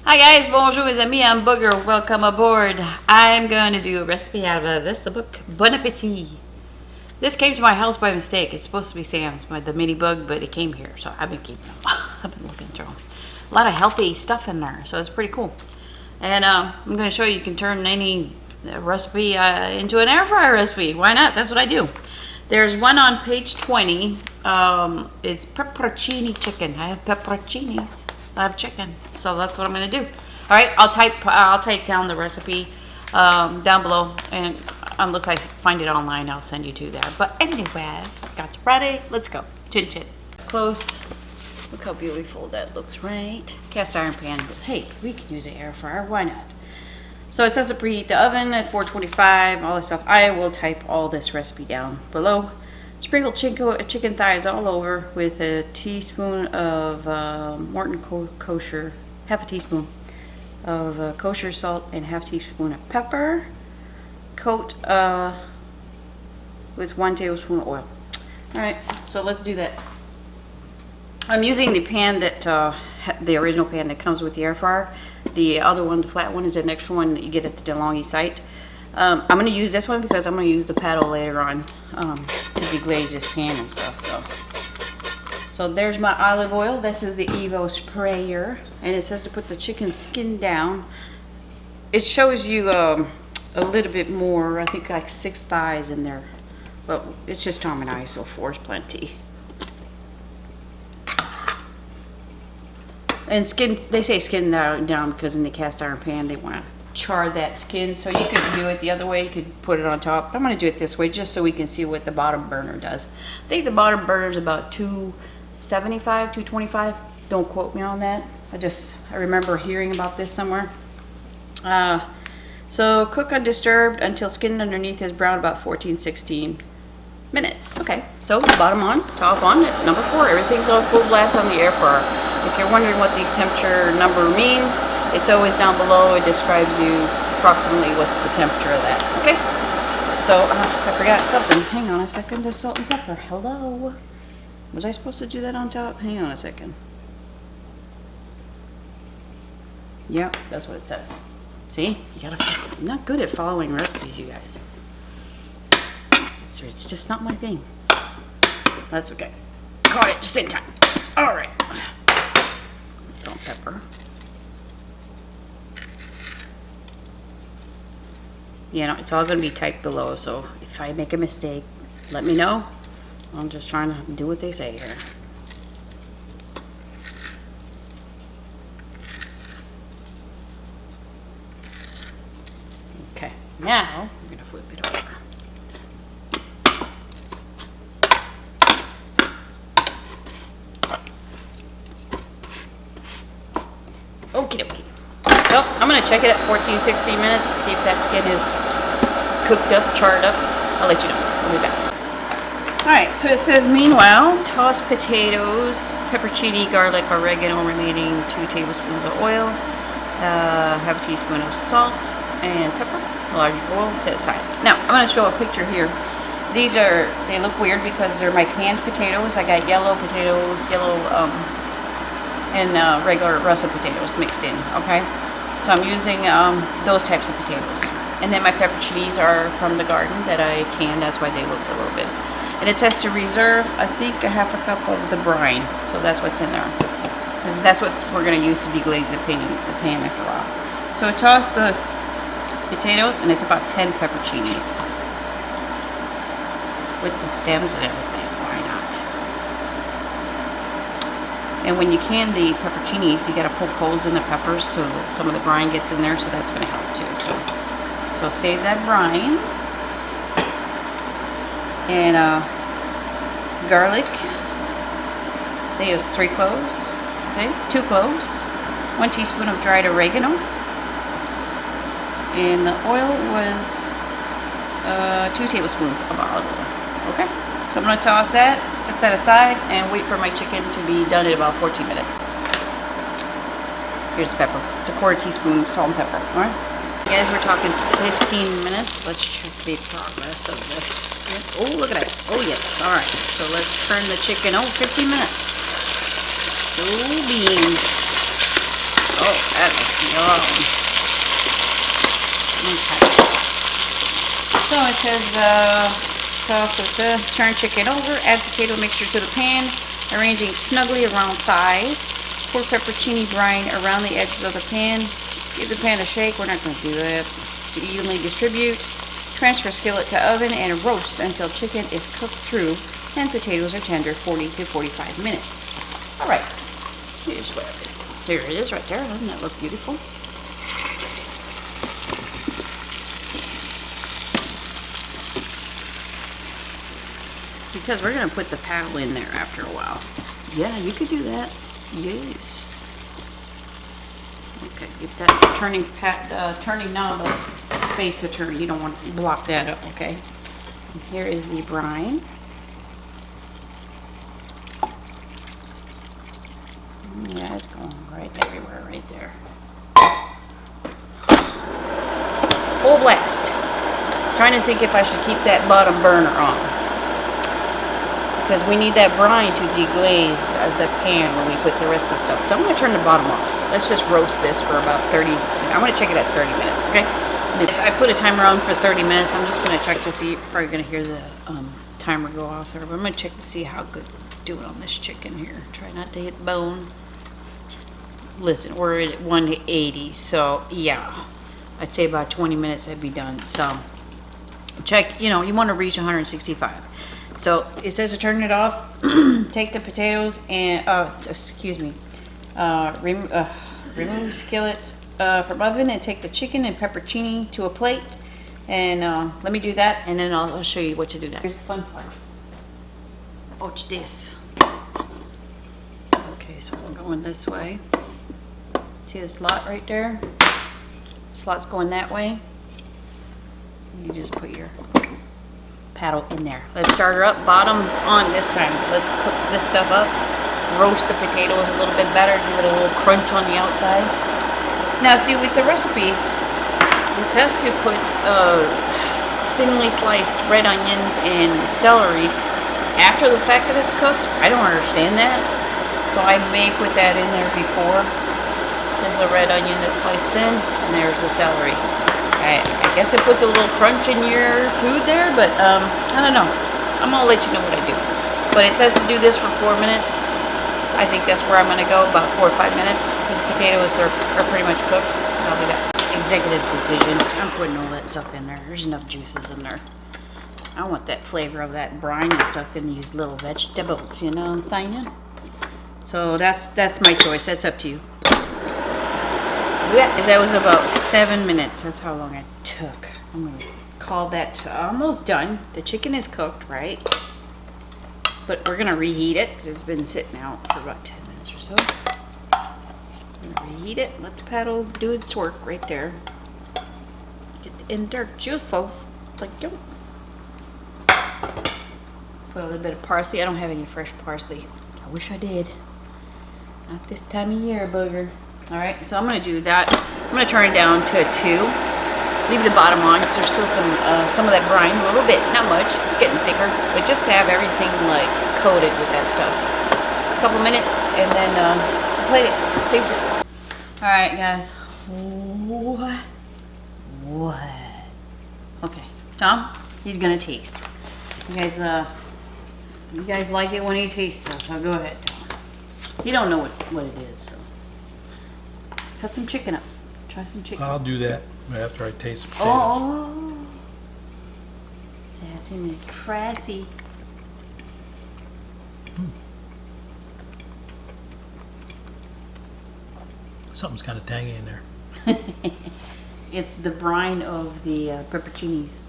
Hi guys, bonjour mes amis, I'm Booger, welcome aboard. I'm going to do a recipe out of this, the book Bonappetit. This came to my house by mistake. It's supposed to be Sam's, the mini bug, but it came here, so I've been keeping them. I've been looking through them. A lot of healthy stuff in there, so it's pretty cool. And I'm going to show you can turn any recipe into an air fryer recipe. Why not? That's what I do. There's one on page 20. It's pepperoncini chicken. I have pepperoncinis. I have chicken, so that's what I'm gonna do. All right, I'll type down the recipe down below, and unless I find it online, I'll send you to there. But anyways, got some ready. Let's go. Chin chin. Close. Look how beautiful that looks, right? Cast iron pan. But hey, we could use an air fryer. Why not? So it says to preheat the oven at 425. All this stuff. I will type all this recipe down below. Sprinkle chicken thighs all over with a teaspoon of Morton kosher, half a teaspoon of kosher salt and half a teaspoon of pepper. Coat with 1 tablespoon of oil. All right, so let's do that. I'm using the pan that, the original pan that comes with the air fryer. The other one, the flat one, is an extra one that you get at the DeLonghi site. I'm going to use this one because I'm going to use the paddle later on to deglaze this pan and stuff. So there's my olive oil. This is the Evo Sprayer, and it says to put the chicken skin down. It shows you a little bit more, I think like 6 thighs in there, but it's just Tom and I, so 4 is plenty. And skin, they say skin down because in the cast iron pan they want to char that skin, so you could do it the other way. You could put it on top. I'm going to do it this way just so we can see what the bottom burner does. I think the bottom burner is about 275, 225. Don't quote me on that. I remember hearing about this somewhere. So cook undisturbed until skin underneath is brown, about 14-16 minutes. Okay, so bottom on, top on, at number 4. Everything's on full blast on the air fryer. If you're wondering what these temperature number means, it's always down below. It describes you approximately what's the temperature of that. Okay? So, I forgot something. Hang on a second. The salt and pepper. Hello? Was I supposed to do that on top? Hang on a second. Yep, that's what it says. See? I'm not good at following recipes, you guys. It's just not my thing. That's okay. Caught it just in time. Alright. Salt and pepper. You know, it's all going to be typed below, so if I make a mistake, let me know. I'm just trying to do what they say here. Okay, now we're going to flip it over. Okie dokie. So I'm going to check it at 14-16 minutes to see if that skin is cooked up, charred up. I'll let you know. We'll be back. Alright, so it says, meanwhile, toss potatoes, pepperoncini, garlic, oregano, remaining 2 tablespoons of oil, half a teaspoon of salt and pepper, a large bowl, set aside. Now, I'm going to show a picture here. They look weird because they're my canned potatoes. I got yellow potatoes, and regular russet potatoes mixed in, okay? So I'm using those types of potatoes. And then my pepperoncinis are from the garden that I canned. That's why they look a little bit. And it says to reserve, I think, a half a cup of the brine. So that's what's in there. That's what we're going to use to deglaze the pan after a while. So toss the potatoes, and it's about 10 pepperoncinis. With the stems and everything. Why not? And when you can the pepperoncinis, you got to poke holes in the peppers so that some of the brine gets in there, so that's going to help too. So save that brine. And garlic. They use 3 cloves. Okay, 2 cloves. 1 teaspoon of dried oregano. And the oil was 2 tablespoons of olive oil. Okay. So I'm going to toss that, set that aside, and wait for my chicken to be done in about 14 minutes. Here's the pepper. It's a 1/4 teaspoon salt and pepper. All right. Guys, we're talking 15 minutes. Let's check the progress of this. Oh, look at that. Oh, yes. All right. So let's turn the chicken. Oh, 15 minutes. Oh, beans. Oh, that looks Yum. Okay. So it says, sauce with the turn chicken over, add potato mixture to the pan, arranging snugly around thighs. Pour pepperoncini brine around the edges of the pan. Give the pan a shake. We're not going to do that. To evenly distribute. Transfer skillet to oven and roast until chicken is cooked through and potatoes are tender, 40 to 45 minutes. All right. Here's where it is. There it is right there. Doesn't that look beautiful? Because we're going to put the paddle in there after a while. Yeah, you could do that. Yes. Okay, get that turning knob up, space to turn. You don't want to block that up, okay? And here is the brine. Yeah, it's going right everywhere right there. Full blast. Trying to think if I should keep that bottom burner on. Because we need that brine to deglaze the pan when we put the rest of the stuff. So I'm going to turn the bottom off. Let's just roast this for about 30. I'm going to check it at 30 minutes, okay? I put a timer on for 30 minutes. I'm just going to check to see. You're probably going to hear the timer go off there. But I'm going to check to see how good we're doing on this chicken here. Try not to hit bone. Listen, we're at 180. So, yeah. I'd say about 20 minutes I'd be done. So, check. You know, you want to reach 165. So it says to turn it off. Take the potatoes and remove skillet from oven and take the chicken and pepperoncini to a plate. And let me do that, and then I'll show you what to do next. Here's the fun part. Watch this. Okay, so we're going this way. See the slot right there? Slot's going that way. You just put your paddle in there. Let's start her up. Bottom's on this time. Let's cook this stuff up. Roast the potatoes a little bit better. Give it a little crunch on the outside. Now see, with the recipe, it says to put thinly sliced red onions and celery after the fact that it's cooked. I don't understand that. So I may put that in there before. There's the red onion that's sliced thin, and there's the celery. I guess it puts a little crunch in your food there, but I don't know. I'm gonna let you know what I do. But it says to do this for 4 minutes. I think that's where I'm gonna go, about 4 or 5 minutes, because potatoes are pretty much cooked. I'll do that. Executive decision. I'm putting all that stuff in there. There's enough juices in there. I want that flavor of that brine and stuff in these little vegetables. You know what I'm saying? So that's my choice. That's up to you. That was about 7 minutes. That's how long it took. I'm gonna call that almost done. The chicken is cooked, right? But we're gonna reheat it because it's been sitting out for about 10 minutes or so. I'm gonna reheat it. Let the paddle do its work right there. Get the indirect juices. Like you. Put a little bit of parsley. I don't have any fresh parsley. I wish I did. Not this time of year, booger. Alright, so I'm going to do that. I'm going to turn it down to a 2. Leave the bottom on because there's still some of that brine. A little bit, not much. It's getting thicker. But just to have everything like coated with that stuff. A couple minutes and then plate it. Taste it. Alright guys. What? Okay. Tom, he's going to taste. You guys like it when he tastes it, so go ahead, Tom. You don't know what it is, so. Cut some chicken up. Try some chicken. I'll do that after I taste the potatoes. Oh, sassy and crassy. Something's kind of tangy in there. It's the brine of the pepperoncinis.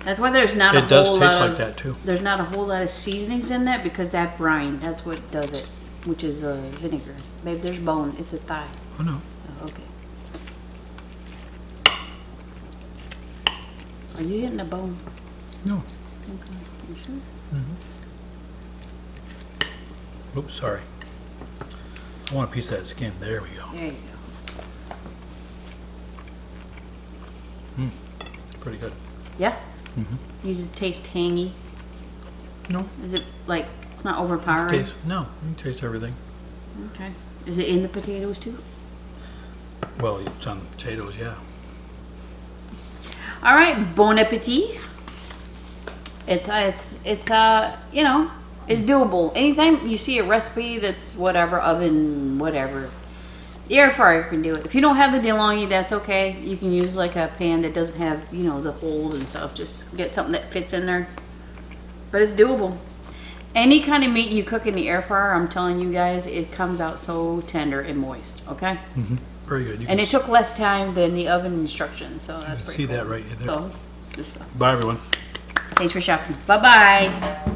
That's why there's not a whole lot of... It does taste like that too. There's not a whole lot of seasonings in that because that brine, that's what does it. Which is vinegar. Babe, there's bone. It's a thigh. Oh, no. Oh, okay. Are you hitting the bone? No. Okay. You sure? Mm-hmm. Oops, sorry. I want a piece of that skin. There we go. There you go. Pretty good. Yeah? Mm-hmm. You just taste tangy? No. Is it like... It's not overpowering? No, you can taste everything. Okay. Is it in the potatoes too? Well, it's on the potatoes, yeah. All right, bon appetit. It's you know, it's doable. Anytime you see a recipe that's whatever, oven, whatever, the air fryer can do it. If you don't have the DeLonghi, that's okay. You can use like a pan that doesn't have, you know, the holes and stuff. Just get something that fits in there. But it's doable. Any kind of meat you cook in the air fryer, I'm telling you guys, it comes out so tender and moist, okay? Mm-hmm. Very good. And it took less time than the oven instructions, so that's pretty see cool. that right there. So, good stuff. Bye, everyone. Thanks for shopping. Bye-bye.